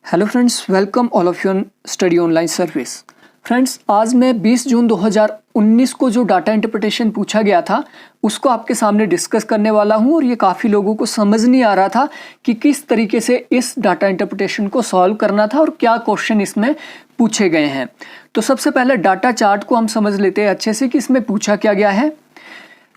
Hello friends, welcome all of you on study online service. Friends, आज मैं 20 जून 2019 को जो डाटा इंटरप्रिटेशन पूछा गया था उसको आपके सामने डिस्कस करने वाला हूं। और ये काफ़ी लोगों को समझ नहीं आ रहा था कि किस तरीके से इस डाटा इंटरप्रिटेशन को सॉल्व करना था और क्या क्वेश्चन इसमें पूछे गए हैं। तो सबसे पहले डाटा चार्ट को हम समझ लेते हैं अच्छे से कि इसमें पूछा क्या गया है।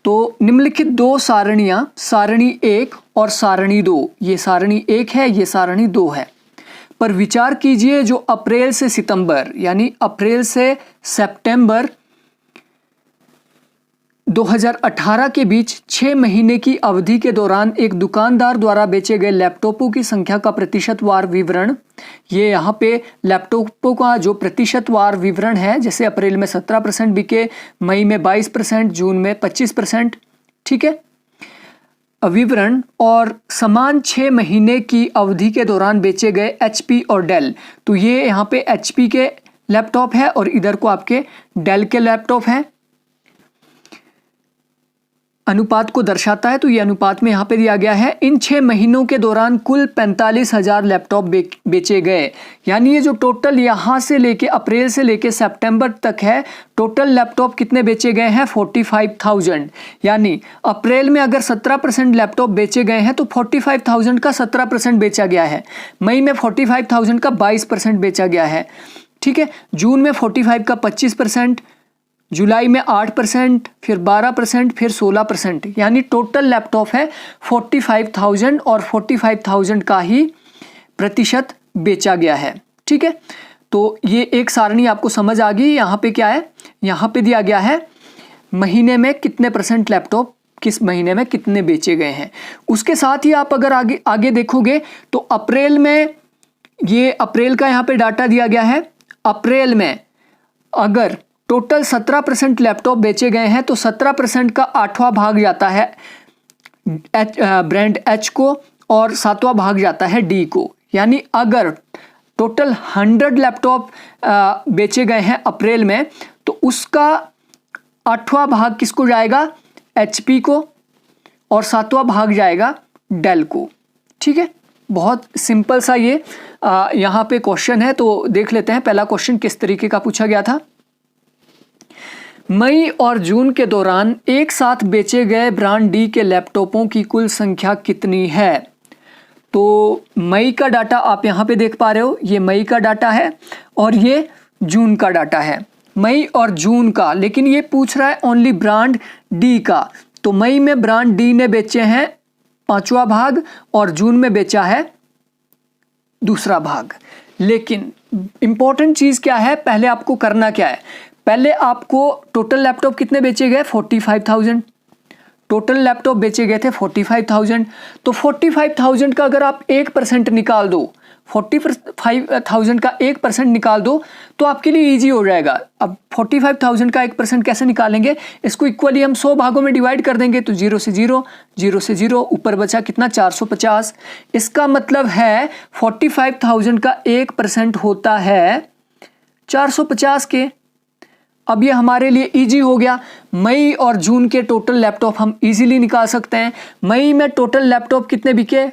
तो निम्नलिखित दो सारणियाँ, सारणी 1 और सारणी 2, ये सारणी 1 है, ये सारणी 2 है, पर विचार कीजिए जो अप्रैल से सितंबर यानी अप्रैल से सितंबर 2018 के बीच 6 महीने की अवधि के दौरान एक दुकानदार द्वारा बेचे गए लैपटॉपों की संख्या का प्रतिशतवार विवरण। ये यहाँ पे लैपटॉपों का जो प्रतिशतवार विवरण है, जैसे अप्रैल में 17% बिके, मई में 22%, जून में 25%, ठीक है, विवरण। और समान 6 महीने की अवधि के दौरान बेचे गए HP और डेल। तो ये यहाँ पे HP के लैपटॉप है और इधर को आपके डेल के लैपटॉप है। अनुपात को दर्शाता है, तो ये अनुपात में यहाँ पे दिया गया है। इन 6 महीनों के दौरान कुल 45,000 लैपटॉप बेचे गए। यानी ये जो टोटल यहाँ से लेके अप्रैल से लेके सितंबर तक है, टोटल लैपटॉप कितने बेचे गए हैं? 45,000। यानी अप्रैल में अगर 17% लैपटॉप बेचे गए हैं तो 45,000 का 17% बेचा गया है। मई में 45,000 का 22% बेचा गया है, ठीक है। जून में 45 का 25%, जुलाई में 8%, फिर 12%, फिर 16%। यानी टोटल लैपटॉप है 45,000 और 45,000 का ही प्रतिशत बेचा गया है, ठीक है। तो ये एक सारणी आपको समझ आ गई। यहाँ पे क्या है? यहाँ पे दिया गया है महीने में कितने परसेंट लैपटॉप किस महीने में कितने बेचे गए हैं। उसके साथ ही आप अगर आगे देखोगे तो अप्रैल में, ये अप्रैल का यहाँ पे डाटा दिया गया है। अप्रैल में अगर टोटल 17% लैपटॉप बेचे गए हैं तो 17% का 8वां भाग जाता है ब्रांड H को और 7वां भाग जाता है D को। यानी अगर टोटल 100 लैपटॉप बेचे गए हैं अप्रैल में तो उसका 8वां भाग किसको जाएगा? HP को, और 7वां भाग जाएगा डेल को, ठीक है। बहुत सिंपल सा ये यहाँ पे क्वेश्चन है। तो देख लेते हैं पहला क्वेश्चन किस तरीके का पूछा गया था। मई और जून के दौरान एक साथ बेचे गए ब्रांड D के लैपटॉपों की कुल संख्या कितनी है? तो मई का डाटा आप यहाँ पे देख पा रहे हो, ये मई का डाटा है और ये जून का डाटा है, मई और जून का। लेकिन ये पूछ रहा है ओनली ब्रांड D का। तो मई में ब्रांड D ने बेचे हैं 5वां भाग और जून में बेचा है 2रा भाग। लेकिन इंपॉर्टेंट चीज़ क्या है, पहले आपको करना क्या है? पहले आपको टोटल लैपटॉप कितने बेचे गए? 45,000। टोटल लैपटॉप बेचे गए थे 45,000। तो 45,000 का अगर आप 1% निकाल दो, 45,000 का 1% निकाल दो तो आपके लिए इजी हो जाएगा। अब 45,000 का 1% कैसे निकालेंगे? इसको इक्वली हम 100 भागों में डिवाइड कर देंगे। तो 0 से 0, 0 से 0, ऊपर बचा कितना? 450। इसका मतलब है 45,000 का 1% होता है 450 के। अब ये हमारे लिए इजी हो गया। मई और जून के टोटल लैपटॉप हम इजीली निकाल सकते हैं। मई में टोटल लैपटॉप कितने बिके?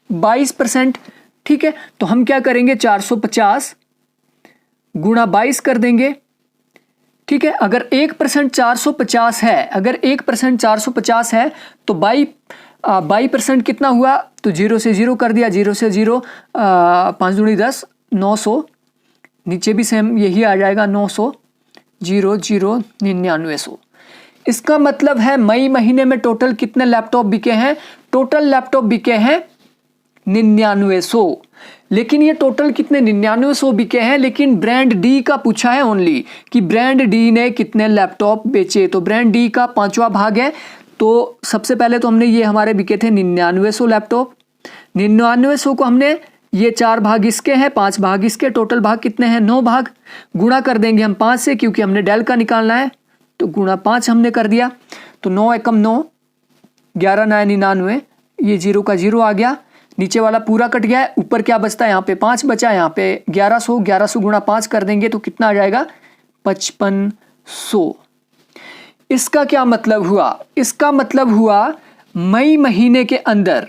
22%, ठीक है। तो हम क्या करेंगे? 450 गुणा 22 कर देंगे, ठीक है। अगर 1% 450 है, अगर 1% 450 है तो 22% कितना हुआ? तो 0 से 0 कर दिया, 0 से 0, 5 दूनी 10, 900। नीचे भी सेम यही आ जाएगा, 900, 0, 0, 9900। इसका मतलब है मई महीने में टोटल कितने लैपटॉप बिके हैं? टोटल लैपटॉप बिके हैं 9900। लेकिन ये टोटल कितने? 9900 बिके हैं। लेकिन ब्रांड D का पूछा है ओनली कि ब्रांड D ने कितने लैपटॉप बेचे। तो ब्रांड D का 5वां भाग है। तो सबसे पहले तो हमने ये हमारे बिके थे 9900 लैपटॉप। 9900 को हमने, ये 4 भाग इसके हैं, 5 भाग इसके, टोटल भाग कितने हैं? 9 भाग। गुणा कर देंगे हम 5 से, क्योंकि हमने डेल का निकालना है। तो गुणा 5 हमने कर दिया। तो 9 एकम 9, 11 9 99, ये 0 का 0 आ गया। नीचे वाला पूरा कट गया है, ऊपर क्या बचता है? यहाँ पे 5 बचा, यहाँ पे 1100। 1100 गुणा 5 कर देंगे तो कितना आ जाएगा? 5500। इसका क्या मतलब हुआ? इसका मतलब हुआ मई महीने के अंदर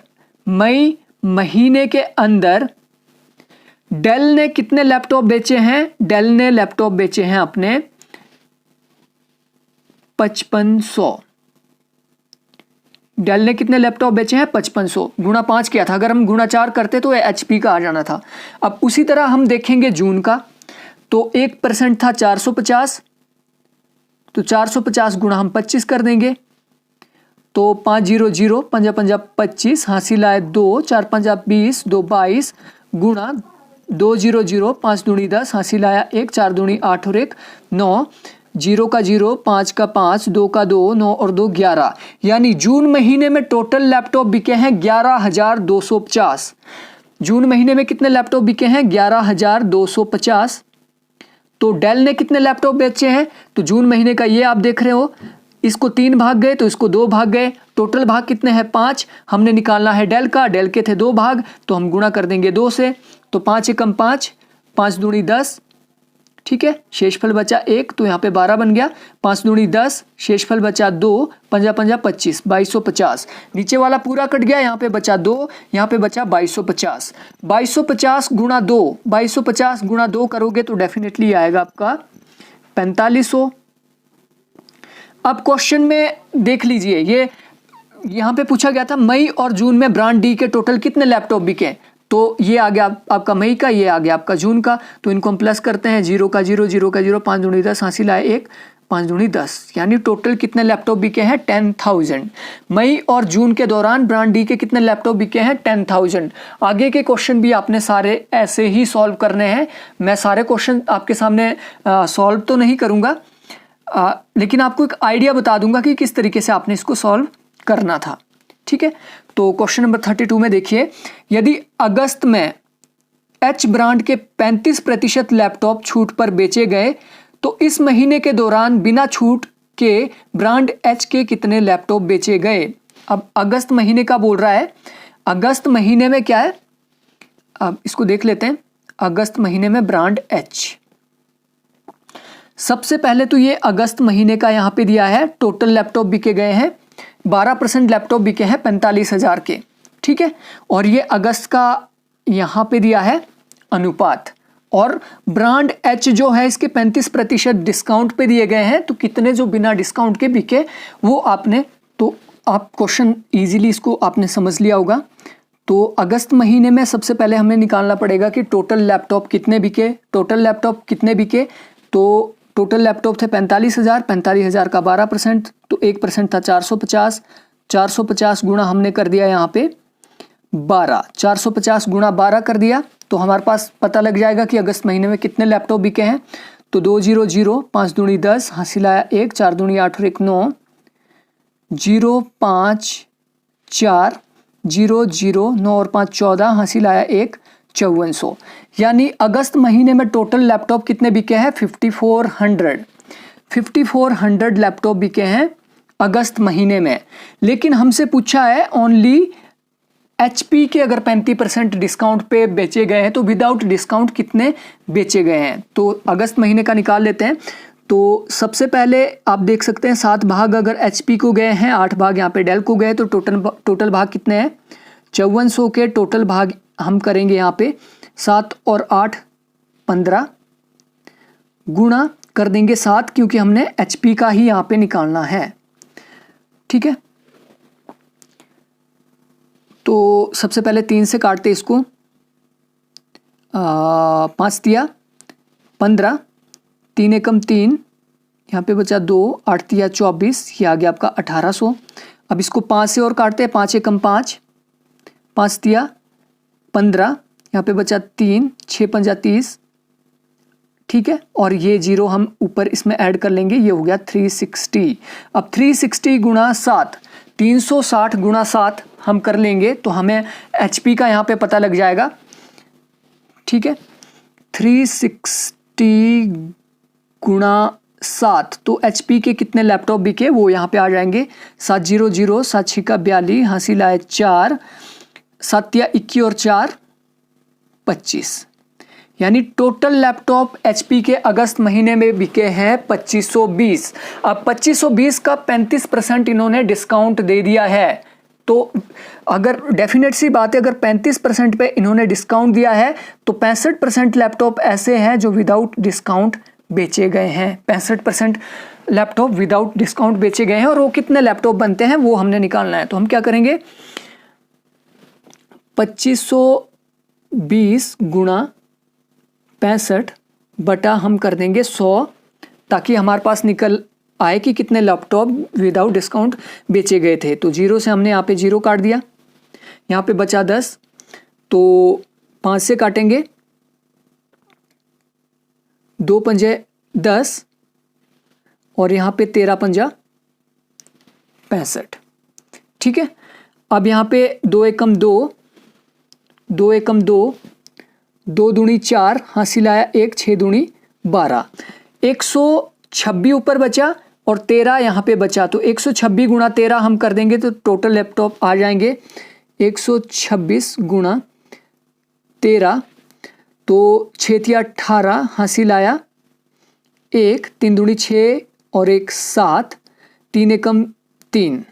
डेल ने कितने लैपटॉप बेचे हैं? डेल ने लैपटॉप बेचे हैं अपने 5500। डेल ने कितने लैपटॉप बेचे हैं? 5500। गुणा 5 किया था, अगर हम गुणा 4 करते तो एचपी का आ जाना था। अब उसी तरह हम देखेंगे जून का, तो 1% था 450, तो 450 गुणा हम 25 कर देंगे, तो 500 पंजा पंजा 25, हासिल आए 2, 4 पंजा 20, 2 22 गुणा 200, 5 दूनी 10, हासिल आया 1, 4 दूनी 8 और 1 9, 0 का 0, 5 का 5, 2 का 2, 9 और 2 11। यानी जून महीने में टोटल लैपटॉप बिके हैं 11,250। जून महीने में कितने लैपटॉप बिके हैं? 11,250। तो डेल ने कितने लैपटॉप बेचे हैं? तो जून महीने का ये आप देख रहे हो, इसको 3 भाग गए तो इसको 2 भाग गए, टोटल भाग कितने हैं? 5। हमने निकालना है डेल का, डेल के थे 2 भाग, तो हम गुणा कर देंगे 2 से, तो 5 एकम 5, 5 दूनी 10, ठीक है, शेषफल बचा 1, तो यहाँ पे 12 बन गया, 5 दूनी 10, शेषफल बचा 2, पंजा पंजा 25, 2250। नीचे वाला पूरा कट गया, यहाँ पे बचा 2, यहाँ पे बचा 2250। 2250 गुणा 2, 2250 गुणा 2 करोगे तो डेफिनेटली आएगा आपका 4500। अब क्वेश्चन में देख लीजिए, ये यहाँ पे पूछा गया था मई और जून में ब्रांड डी के टोटल कितने लैपटॉप बिके, तो ये आ गया आपका मई का, ये आ गया आपका जून का, तो इनको हम प्लस करते हैं, 0 का 0, 0 का 0, 5 दूनी 10, हासिल आए 1, 5 दूनी 10, यानी टोटल कितने लैपटॉप बिके हैं? 10,000। मई और जून के दौरान ब्रांड डी के कितने लैपटॉप बिके हैं? 10,000। आगे के क्वेश्चन भी आपने सारे ऐसे ही सॉल्व करने हैं। मैं सारे क्वेश्चन आपके सामने सॉल्व तो नहीं करूँगा, लेकिन आपको एक आइडिया बता दूंगा कि किस तरीके से आपने इसको सॉल्व करना था, ठीक है। तो क्वेश्चन नंबर 32 में देखिए, यदि अगस्त में एच ब्रांड के 35% लैपटॉप छूट पर बेचे गए तो इस महीने के दौरान बिना छूट के ब्रांड एच के कितने लैपटॉप बेचे गए? अब अगस्त महीने का बोल रहा है, अगस्त महीने में क्या है, अब इसको देख लेते हैं। अगस्त महीने में ब्रांड एच, सबसे पहले तो ये अगस्त महीने का यहाँ पे दिया है, टोटल लैपटॉप बिके गए हैं 12% लैपटॉप बिके हैं 45,000 के, ठीक है। और ये अगस्त का यहाँ पे दिया है अनुपात, और ब्रांड एच जो है इसके 35% डिस्काउंट पे दिए गए हैं, तो कितने जो बिना डिस्काउंट के बिके वो आपने, तो आप क्वेश्चन इजीली इसको आपने समझ लिया होगा। तो अगस्त महीने में सबसे पहले हमें निकालना पड़ेगा कि टोटल लैपटॉप कितने बिके, टोटल लैपटॉप कितने बिके, तो टोटल लैपटॉप थे 45,000, 45,000 का 12%, तो 1% था 450, 450 गुणा हमने कर दिया यहाँ पे 12, 450 गुणा 12 कर दिया, तो हमारे पास पता लग जाएगा कि अगस्त महीने में कितने लैपटॉप बिके हैं। तो 200, 5 दूनी 10, हासिल आया 1, 4 दूनी 8 और 1 9, 0 5 4, 0 0 9 और 5 14, हासिल आया 1, 5400। यानी अगस्त महीने में टोटल लैपटॉप कितने बिके हैं? 5400 लैपटॉप बिके हैं अगस्त महीने में। लेकिन हमसे पूछा है ओनली एचपी के अगर 35% डिस्काउंट पे बेचे गए हैं तो विदाउट डिस्काउंट कितने बेचे गए हैं। तो अगस्त महीने का निकाल लेते हैं। तो सबसे पहले आप देख सकते हैं 7 भाग अगर एचपी को गए हैं, 8 भाग यहाँ पे डेल को गए, तो टोटल भाग कितने हैं? 5400 के टोटल भाग हम करेंगे यहाँ पे 7 और 8 15, गुणा कर देंगे 7, क्योंकि हमने एचपी का ही यहाँ पे निकालना है, ठीक है। तो सबसे पहले 3 से काटते इसको, 5 दिया 15, 3 एकम 3, यहाँ पे बचा 2, 8 दिया 24, ये आ गया आपका 1800। अब इसको 5 से और काटते हैं, 5 एकम 5, 5 दिया 15, यहाँ पे बचा 3, 6 पंजा 30, ठीक है। और ये 0 हम ऊपर इसमें ऐड कर लेंगे, ये हो गया 360। अब 360 गुणा 7, 360 गुणा 7 हम कर लेंगे तो हमें एचपी का यहाँ पे पता लग जाएगा, ठीक है। 360 गुणा 7, तो एचपी के कितने लैपटॉप बिके वो यहाँ पे आ जाएंगे 700, 7 6 का 42, हासिल आए 4, 7 या 21 और 4 25। यानी टोटल लैपटॉप एचपी के अगस्त महीने में बिके हैं 2520। अब 2520 का 35% इन्होंने डिस्काउंट दे दिया है, तो अगर डेफिनेट सी बात है, अगर 35% पे इन्होंने डिस्काउंट दिया है तो 65% लैपटॉप ऐसे हैं जो विदाउट डिस्काउंट बेचे गए हैं। 65% लैपटॉप विदाउट डिस्काउंट बेचे गए हैं। और वो कितने लैपटॉप बनते हैं वो हमने निकालना है। तो हम क्या करेंगे, 2520 गुणा 65 बटा हम कर देंगे 100, ताकि हमारे पास निकल आए कि कितने लैपटॉप विदाउट डिस्काउंट बेचे गए थे। तो 0 से हमने यहाँ पे 0 काट दिया, यहाँ पे बचा 10, तो 5 से काटेंगे, 2 पंजे 10 और यहाँ पे 13 पंजा 65। ठीक है, अब यहाँ पे 2 एकम 2, 2 एकम 2, 2 दूनी 4, हासिल आया 1, 6 दूनी 12, 126 ऊपर बचा और 13 यहाँ पे बचा। तो 126 गुणा 13 हम कर देंगे तो टोटल लैपटॉप आ जाएंगे 126 गुणा 13, तो 6 तिया 18, हासिल आया 1, 3 दूनी 6 और 1 7, 3 एकम 3,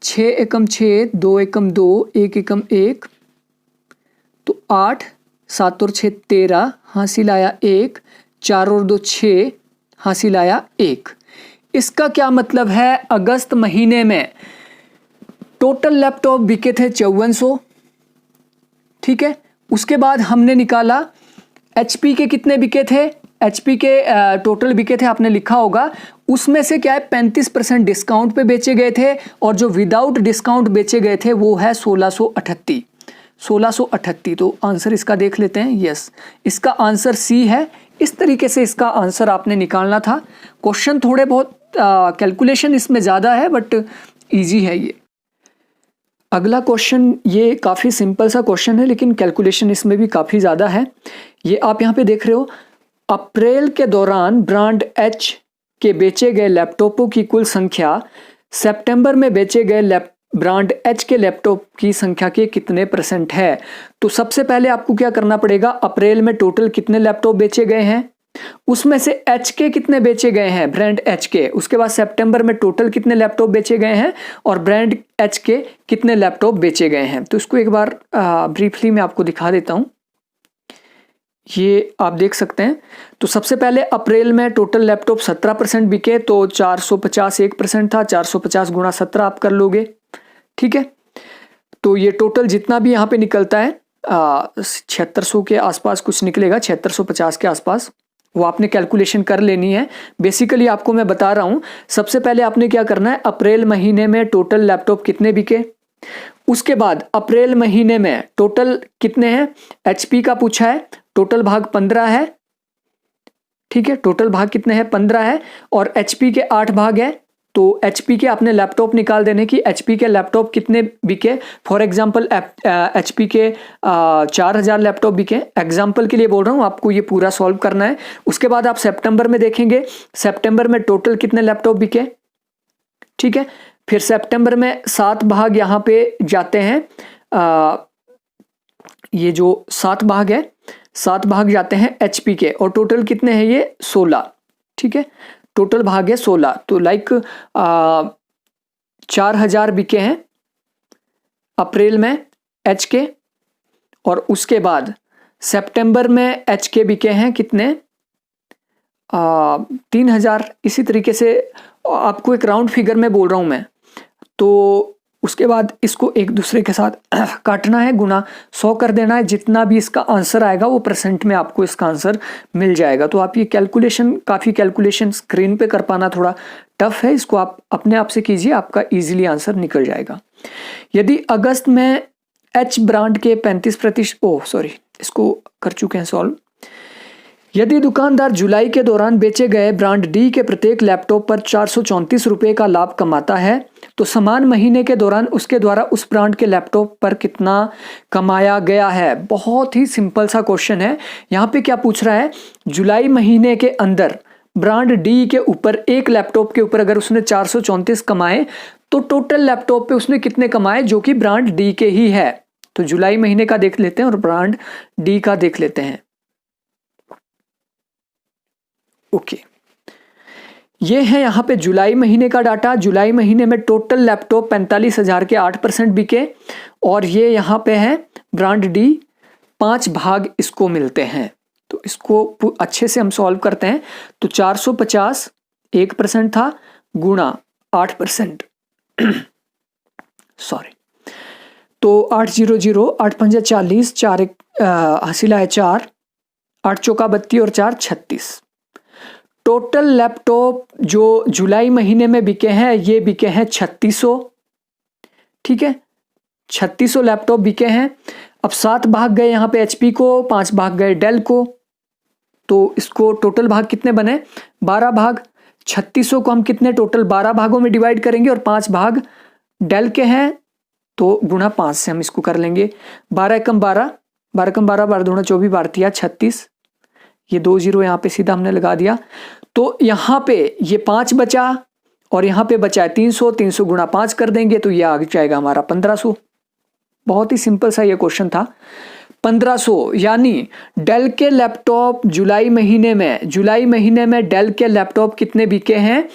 6 एकम 6, 2 एकम 2, 1 एकम 1, तो 8, 7 और 6 13, हासिल आया 1, 4 और 2 6, हासिल आया 1। इसका क्या मतलब है, अगस्त महीने में टोटल लैपटॉप बिके थे 5400। ठीक है, उसके बाद हमने निकाला HP के कितने बिके थे, HP के टोटल बिके थे आपने लिखा होगा, उसमें से क्या है 35% डिस्काउंट पे बेचे गए थे और जो विदाउट डिस्काउंट बेचे गए थे वो है 1638। तो आंसर इसका देख लेते हैं। यस, इसका आंसर सी है। इस तरीके से इसका आंसर आपने निकालना था। क्वेश्चन थोड़े बहुत कैलकुलेशन इसमें ज़्यादा है बट इजी है ये। अगला क्वेश्चन ये काफ़ी सिंपल सा क्वेश्चन है लेकिन कैलकुलेशन इसमें भी काफ़ी ज़्यादा है। ये आप यहाँ पे देख रहे हो, अप्रैल के दौरान ब्रांड H के बेचे गए लैपटॉपों की कुल संख्या सितंबर में बेचे गए ब्रांड H के लैपटॉप की संख्या के कितने % है। तो सबसे पहले आपको क्या करना पड़ेगा, अप्रैल में टोटल कितने लैपटॉप बेचे गए हैं, उसमें से H के कितने बेचे गए हैं, ब्रांड H के, उसके बाद सितंबर में टोटल कितने लैपटॉप बेचे गए हैं और ब्रांड H के कितने लैपटॉप बेचे गए हैं। तो इसको एक बार ब्रीफली मैं आपको दिखा देता हूँ। ये आप देख सकते हैं। तो सबसे पहले अप्रैल में टोटल लैपटॉप 17% बिके, तो 450 1% था, 450 गुणा 17 आप कर लोगे। ठीक है, तो ये टोटल जितना भी यहाँ पे निकलता है 7600 के आसपास कुछ निकलेगा, 7650 के आसपास, वो आपने कैलकुलेशन कर लेनी है। बेसिकली आपको मैं बता रहा हूँ, सबसे पहले आपने क्या करना है, अप्रैल महीने में टोटल लैपटॉप कितने बिके, उसके बाद अप्रैल महीने में टोटल कितने हैं, HP का पूछा है, टोटल भाग 15 है। ठीक है, टोटल भाग कितने हैं, 15 है और HP के 8 भाग है। तो HP के आपने लैपटॉप निकाल देने की, HP के लैपटॉप कितने बिके, फॉर एग्जांपल HP के 4000 लैपटॉप बिके, एग्जांपल के लिए बोल रहा हूँ, आपको ये पूरा सॉल्व करना है। उसके बाद आप सितंबर में देखेंगे, सितंबर में टोटल कितने लैपटॉप बिके। ठीक है, फिर सितंबर में 7 भाग यहाँ पे जाते हैं, ये जो 7 भाग है, 7 भाग जाते हैं HP के और टोटल कितने हैं ये 16। ठीक है, टोटल भाग है 16, तो लाइक 4000 बिके हैं अप्रैल में H के, और उसके बाद सितंबर में H के बिके हैं कितने 3000। इसी तरीके से आपको एक राउंड फिगर में बोल रहा हूं मैं। तो उसके बाद इसको एक दूसरे के साथ काटना है, गुना 100 कर देना है, जितना भी इसका आंसर आएगा वो % में आपको इसका आंसर मिल जाएगा। तो आप ये कैलकुलेशन, काफ़ी कैलकुलेशन स्क्रीन पे कर पाना थोड़ा टफ है, इसको आप अपने आप से कीजिए, आपका इजीली आंसर निकल जाएगा। यदि अगस्त में H ब्रांड के 35%, इसको कर चुके हैं सॉल्व। यदि दुकानदार जुलाई के दौरान बेचे गए ब्रांड D के प्रत्येक लैपटॉप पर 434 रुपये का लाभ कमाता है, तो समान महीने के दौरान उसके द्वारा उस ब्रांड के लैपटॉप पर कितना कमाया गया है। बहुत ही सिंपल सा क्वेश्चन है। यहाँ पे क्या पूछ रहा है, जुलाई महीने के अंदर ब्रांड D के ऊपर, एक लैपटॉप के ऊपर अगर उसने 434 कमाए तो टोटल लैपटॉप पे उसने कितने कमाए जो कि ब्रांड D के ही है। तो जुलाई महीने का देख लेते हैं और ब्रांड D का देख लेते हैं। ओके, ये है यहाँ पे जुलाई महीने का डाटा। जुलाई महीने में टोटल लैपटॉप 45,000 के 8% बिके। और ये यहाँ पे है ब्रांड डी, 5 भाग इसको मिलते हैं। तो इसको अच्छे से हम सॉल्व करते हैं। तो 450 1% था गुणा 8%, सॉरी, तो 800, 8 पंजा 40, 4 हासिल है 4, 8 चौका 32 और 4 36। टोटल लैपटॉप जो जुलाई महीने में बिके हैं ये बिके हैं 3600। ठीक है, 3600 लैपटॉप बिके हैं। अब 7 भाग गए यहाँ पे HP को, 5 भाग गए डेल को। तो इसको टोटल भाग कितने बने? 12 भाग। 3600 को हम कितने टोटल 12 भागों में डिवाइड करेंगे और 5 भाग डेल के हैं तो गुणा 5 से हम इसको कर लेंगे। 12 एकम 12, 12 एकम 12, 12 दूना 24, 12 तिया 36। ये 2 0 यहाँ पे सीधा हमने लगा दिया। तो यहाँ पे ये 5 बचा और यहाँ पे बचा है 300। 300 गुणा 5 कर देंगे तो ये आ जाएगा हमारा 1500। बहुत ही सिंपल सा ये क्वेश्चन था। 1500 यानी डेल के लैपटॉप जुलाई महीने में डेल के लैपटॉप कितने बिके हैं?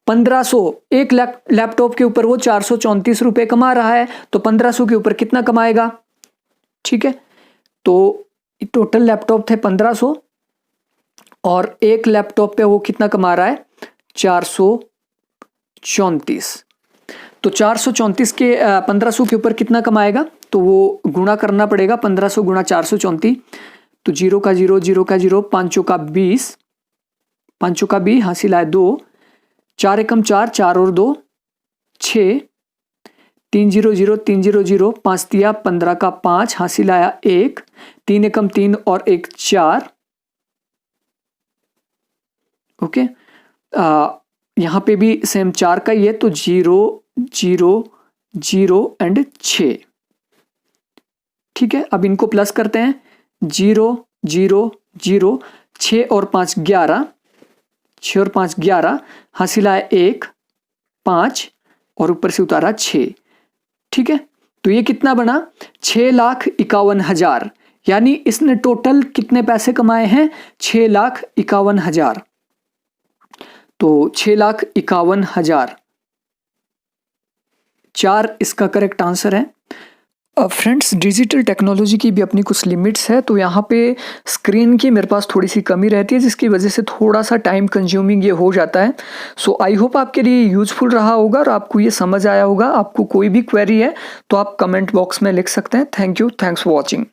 1500। एक लैपटॉप के ऊपर वो 434 रुपए कमा रहा है, तो 1500 के ऊपर कितना कमाएगा? ठीक है, तो टोटल लैपटॉप थे 1500 और एक लैपटॉप पे वो कितना कमा रहा है? 434। तो 434 के 1500 के ऊपर कितना कमाएगा? तो वो गुणा करना पड़ेगा। 1500 गुणा 434, तो 0 का 0, 0 का 0, 5 चौका 20, 5 चौका 20 हासिल आए 2, 4 एकम 4, 4 और 2 6, 3 0 0, 3 0 0, 5 तिया 15 का 5 हासिल आया 1, 3 एकम 3 और 1 4। ओके, यहाँ पे भी सेम 4 का ही है, तो 0 0 0 एंड 6। ठीक है, अब इनको प्लस करते हैं। 0 0 0, 6 और 5 11, 6 और 5 11 हासिल आया 1 5 और ऊपर से उतारा 6। ठीक है, तो ये कितना बना? 6,51,000। यानी इसने टोटल कितने पैसे कमाए हैं? 6,51,000। तो 6,51,000 4 इसका करेक्ट आंसर है। अब फ्रेंड्स, डिजिटल टेक्नोलॉजी की भी अपनी कुछ लिमिट्स है। तो यहाँ पे स्क्रीन की मेरे पास थोड़ी सी कमी रहती है जिसकी वजह से थोड़ा सा टाइम कंज्यूमिंग ये हो जाता है। सो आई होप आपके लिए यूजफुल रहा होगा और आपको ये समझ आया होगा। आपको कोई भी क्वेरी है तो आप कमेंट बॉक्स में लिख सकते हैं। Thank you, thanks for watching.